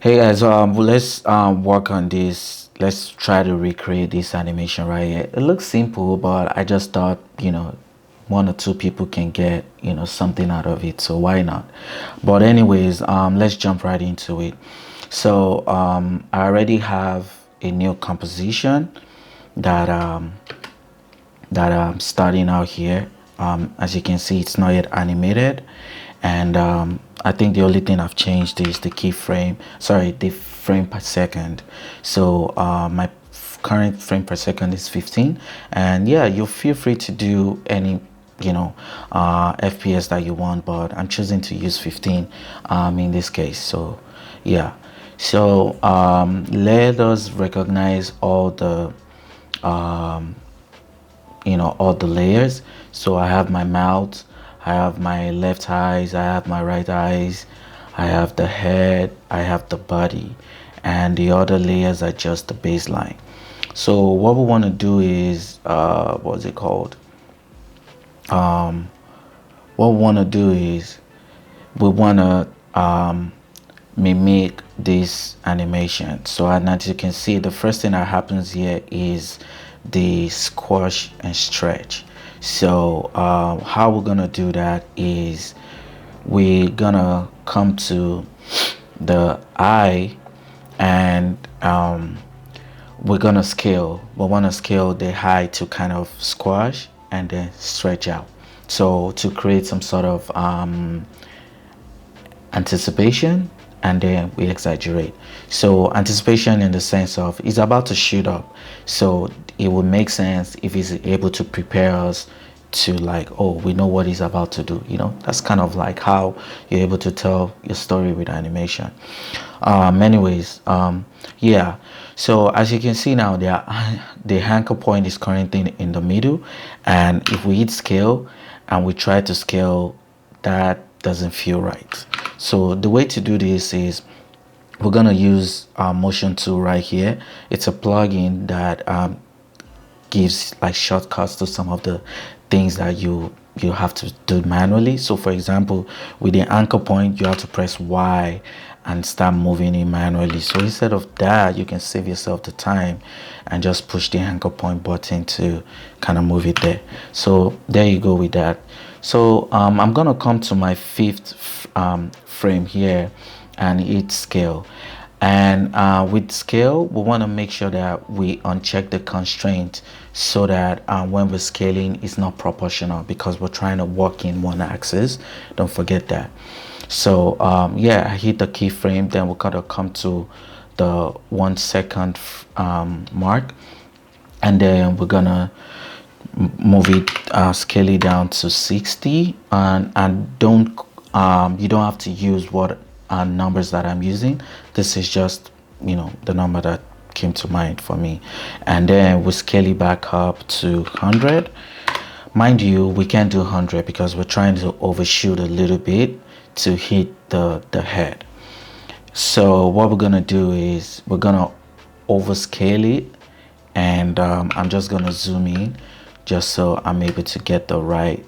Hey guys, well, let's work on this. Let's try to recreate this animation right here. It looks simple, but I just thought, one or two people can get, something out of it. So why not? But anyways, let's jump right into it. So I already have a new composition that I'm starting out here. As you can see, it's not yet animated, and I think the only thing I've changed is the keyframe, sorry, the frame per second. So my current frame per second is 15, and yeah, you feel free to do any FPS that you want, but I'm choosing to use 15 in this case. So yeah, so let us recognize all the all the layers. So I have my mouth, I have my left eyes, I have my right eyes, I have the head, I have the body, and the other layers are just the baseline. So what we want to do is what's it called what we want to do is we want to mimic this animation. So, and as you can see, the first thing that happens here is the squash and stretch. So how we're gonna do that is we're gonna come to the eye, and we're gonna scale. We want to scale the eye to kind of squash and then stretch out, so to create some sort of anticipation, and then we exaggerate. So anticipation in the sense of it's about to shoot up, so it would make sense if he's able to prepare us to, like, oh, we know what he's about to do. That's kind of like how you're able to tell your story with animation. Anyways, yeah, so as you can see now, the anchor point is currently in the middle, and if we hit scale and we try to scale, that doesn't feel right. So the way to do this is we're gonna use motion tool right here. It's a plugin that gives like shortcuts to some of the things that you have to do manually. So for example, with the anchor point, you have to press Y and start moving it manually. So instead of that, you can save yourself the time and just push the anchor point button to kind of move it there. So there you go with that. So I'm gonna come to my fifth frame here and hit scale. And with scale, we want to make sure that we uncheck the constraint, so that when we're scaling, it's not proportional, because we're trying to work in one axis. Don't forget that. So yeah, I hit the keyframe, then we're gonna come to the 1 second mark, and then we're gonna move it, scale it down to 60, and don't you don't have to use what numbers that I'm using. This is just the number that came to mind for me, and then we scale it back up to 100. Mind you, we can't do 100 because we're trying to overshoot a little bit to hit the head. So what we're gonna do is we're gonna overscale it, and I'm just gonna zoom in just so I'm able to get the right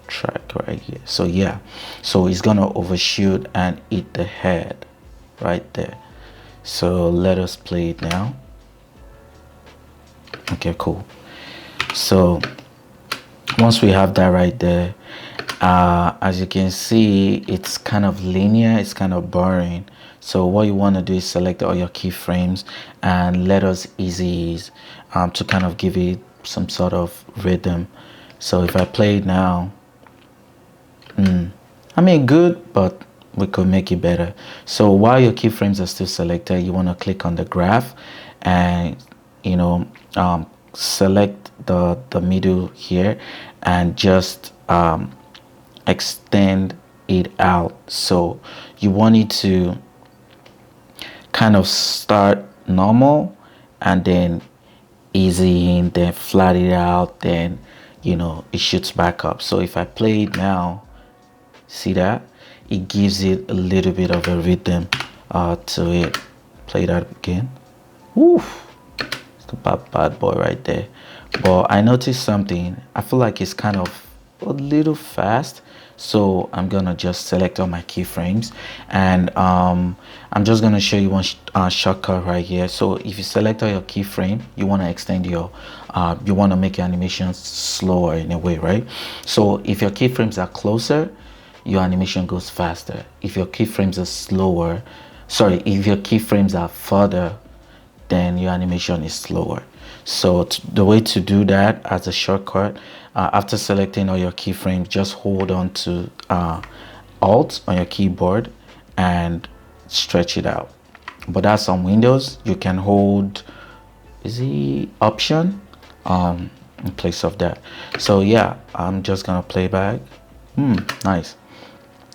track right here. So yeah, so it's gonna overshoot and hit the head right there. So let us play it now. Okay, cool. So once we have that right there, as you can see, it's kind of linear, it's kind of boring. So what you want to do is select all your keyframes and let us easy ease to kind of give it some sort of rhythm. So if I play it now, I mean, good, but we could make it better. So while your keyframes are still selected, you want to click on the graph and select the middle here, and just extend it out. So you want it to kind of start normal and then easy in, then flat it out, then it shoots back up. So if I play it now, see that it gives it a little bit of a rhythm to it. Play that again. Oof, it's the bad boy right there. But I noticed something. I feel like it's kind of a little fast, So I'm gonna just select all my keyframes, and I'm just gonna show you one shortcut right here. So if you select all your keyframe, you want to extend your you want to make your animations slower in a way, right? So if your keyframes are closer, your animation goes faster. If your keyframes are slower, sorry, if your keyframes are further, then your animation is slower. So the way to do that as a shortcut, after selecting all your keyframes, just hold on to Alt on your keyboard and stretch it out. But that's on Windows. You can hold, is it Option, in place of that. So yeah, I'm just gonna play back. Nice.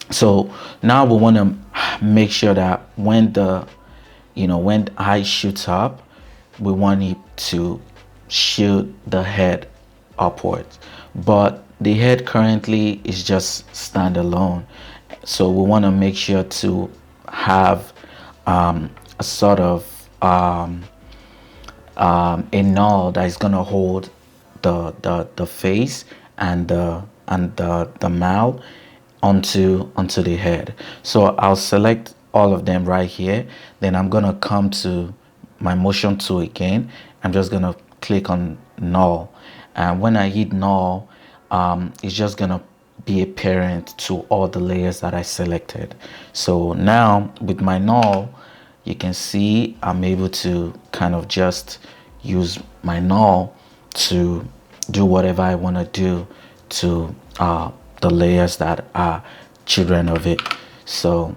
So now we want to make sure that when the when eye shoots up, we want it to shoot the head upwards, but the head currently is just standalone. So we want to make sure to have a sort of a null that is going to hold the face and the mouth onto the head. So I'll select all of them right here. Then I'm gonna come to my motion tool again. I'm just gonna click on null, and when I hit null, it's just gonna be a parent to all the layers that I selected. So now with my null, you can see I'm able to kind of just use my null to do whatever I want to do to the layers that are children of it. So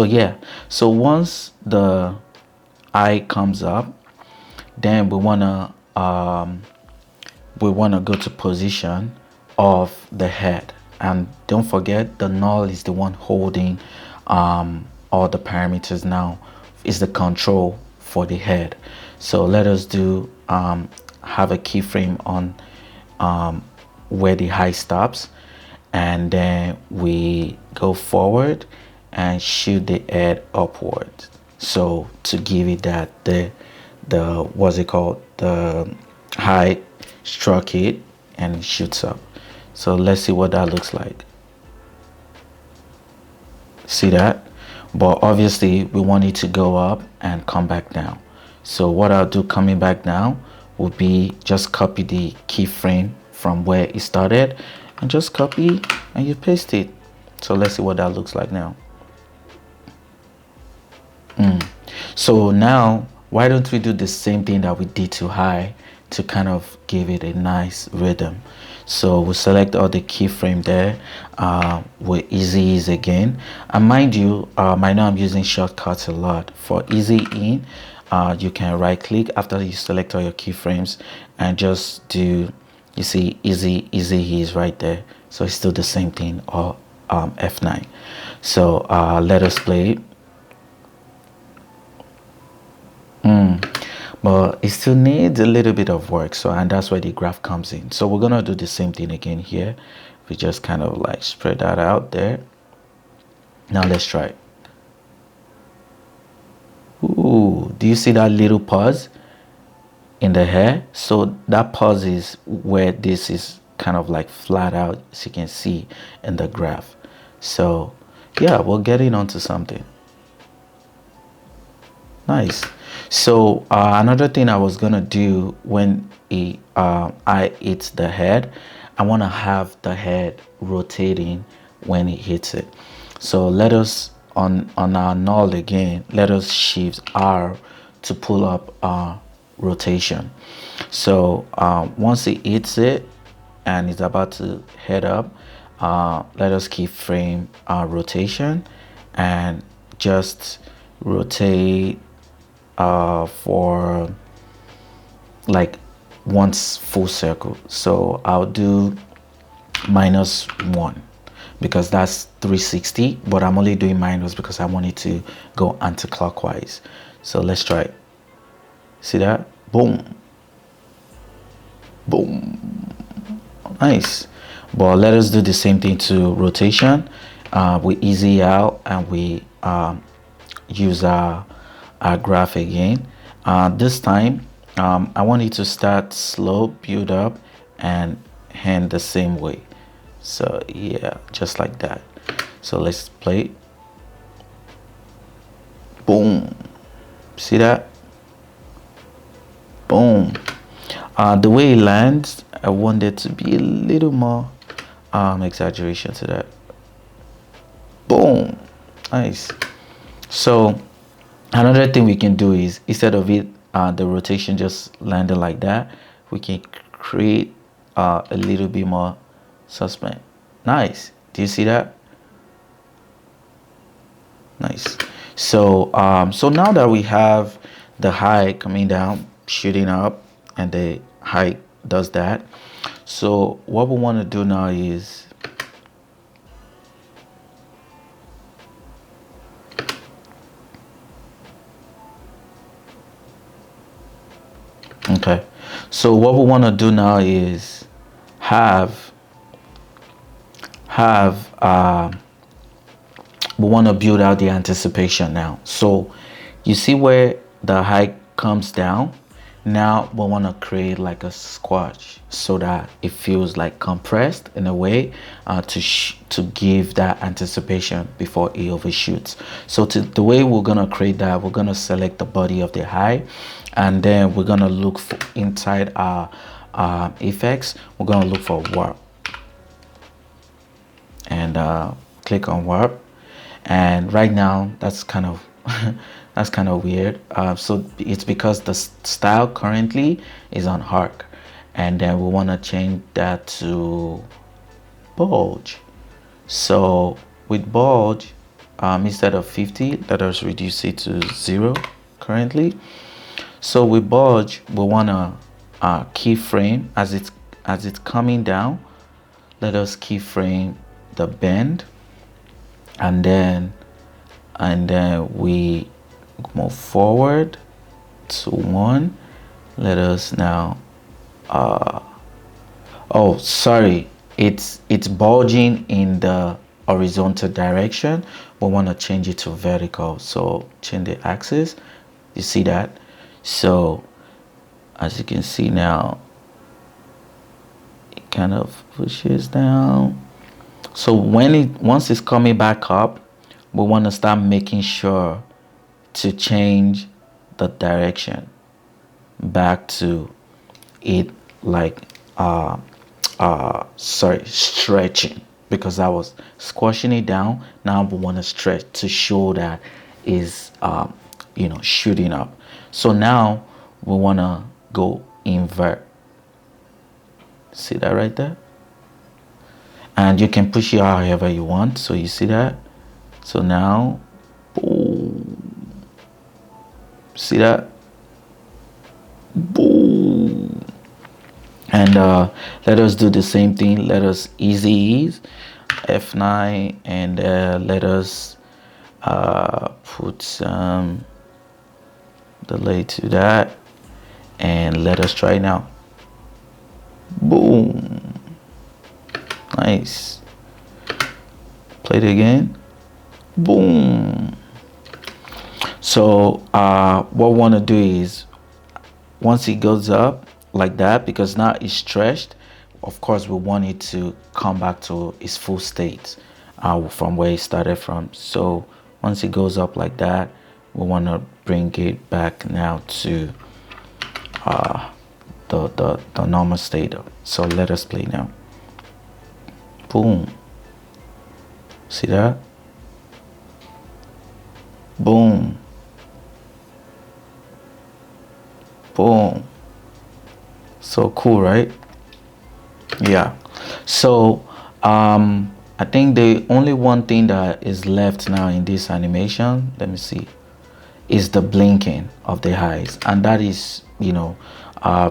yeah, so once the eye comes up, then we wanna go to position of the head, and don't forget the null is the one holding all the parameters. Now is the control for the head. So let us do have a keyframe on where the eye stops, and then we go forward and shoot the head upward. So to give it that the what's it called, the height struck it and it shoots up. So let's see what that looks like. See that? But obviously we want it to go up and come back down. So what I'll do coming back down would be just copy the keyframe from where it started and just copy and you paste it. So let's see what that looks like now. So now why don't we do the same thing that we did to high to kind of give it a nice rhythm. So we select all the keyframe there with easy ease again, and mind you, I know I'm using shortcuts a lot. For easy in, you can right click after you select all your keyframes and just do, you see, easy ease right there. So it's still the same thing, or F9. So let us play it. But it still needs a little bit of work, so, and that's where the graph comes in. So we're gonna do the same thing again here. We just kind of like spread that out there. Now let's try it. Ooh, do you see that little pause in the hair? So that pause is where this is kind of like flat out, as you can see in the graph. So yeah, we're getting onto something nice. So another thing I was gonna do when I hit the head, I want to have the head rotating when it hits it. So let us on our null again, let us shift R to pull up rotation. So once it hits it and it's about to head up, let us keyframe rotation and just rotate for like once full circle. So I'll do -1 because that's 360, but I'm only doing minus because I want it to go anti-clockwise. So let's try it. See that? Boom, boom, nice. But let us do the same thing to rotation. We easy out and we use our graph again. This time I want it to start slow, build up, and end the same way. So yeah, just like that. So let's play it. Boom. See that? Boom. The way it lands, I want it to be a little more exaggeration to that. Boom. Nice. So another thing we can do is, instead of it the rotation just landing like that, we can create a little bit more suspense. Nice. Do you see that? Nice. So so now that we have the high coming down, shooting up, and the high does that, so what we want to do now is okay, so what we want to do now is have we want to build out the anticipation now. So you see where the high comes down. Now we want to create like a squash so that it feels like compressed in a way, to give that anticipation before it overshoots. So the way we're gonna create that, we're gonna select the body of the high, and then we're gonna look for inside our effects. We're gonna look for warp, and click on warp. And right now that's kind of that's kind of weird. So it's because the style currently is on arc, and then we want to change that to bulge. So with bulge, instead of 50, let us reduce it to 0 currently. So with bulge, we want to keyframe as it's coming down. Let us keyframe the bend, and then we move forward to 1. Let us now oh sorry, it's bulging in the horizontal direction. We want to change it to vertical, so change the axis. You see that? So as you can see now, it kind of pushes down. So once it's coming back up, we want to start making sure to change the direction back to it, like stretching, because I was squashing it down. Now we want to stretch to show that is shooting up. So now we want to go invert. See that right there? And you can push it however you want. So you see that? So now, boom. See that? Boom. And let us do the same thing. Let us ease F9, and let us put some delay to that, and let us try now. Boom. Nice. Play it again. Boom. So what we want to do is, once it goes up like that, because now it's stretched, of course we want it to come back to its full state from where it started from. So once it goes up like that, we want to bring it back now to the normal state. So let us play now. Boom. See that? Boom. Boom. So cool, right? Yeah. So I think the only one thing that is left now in this animation, let me see, is the blinking of the eyes. And that is,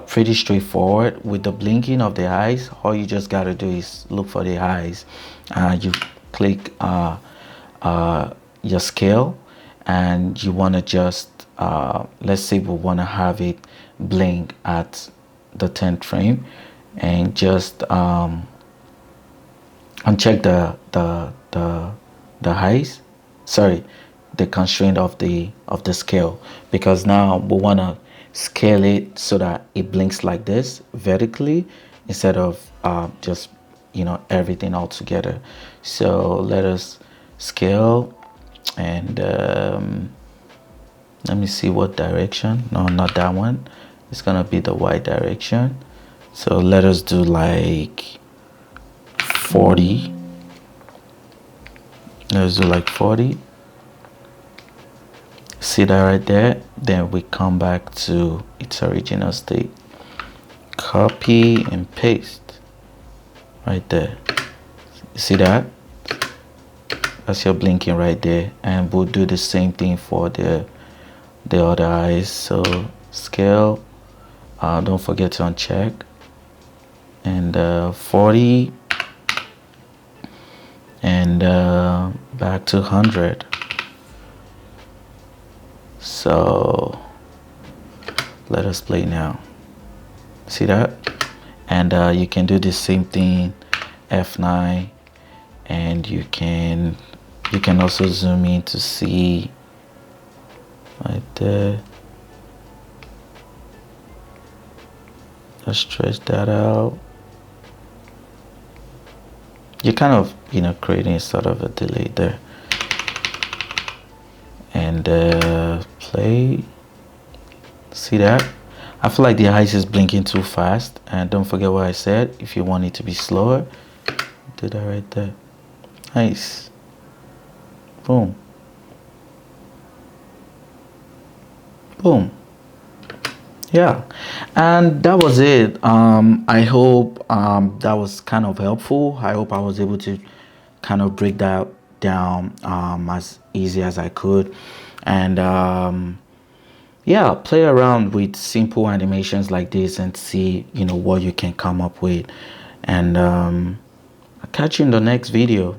pretty straightforward. With the blinking of the eyes, all you just got to do is look for the eyes. You click your scale, and you want to just let's say we want to have it blink at the 10th frame, and just uncheck the height, sorry, the constraint of the scale, because now we want to scale it so that it blinks like this vertically, instead of just everything all together. So let us scale, and let me see what direction. No, not that one. It's gonna be the y direction. So let us do like 40. Let's do like 40. See that right there? Then we come back to its original state. Copy and paste right there. See that? That's your blinking right there. And we'll do the same thing for the other eyes. So scale, don't forget to uncheck, and 40, and back to 100. So let us play now. See that? And you can do the same thing, F9, and you can also zoom in to see right there. Let's stretch that out. You're kind of creating sort of a delay there. And play. See that? I feel like the eyes is blinking too fast. And don't forget what I said. If you want it to be slower, do that right there. Nice. Boom. Boom. Yeah, and that was it. I hope that was kind of helpful. I hope I was able to kind of break that down as easy as I could. And yeah, play around with simple animations like this and see what you can come up with. And I'll catch you in the next video.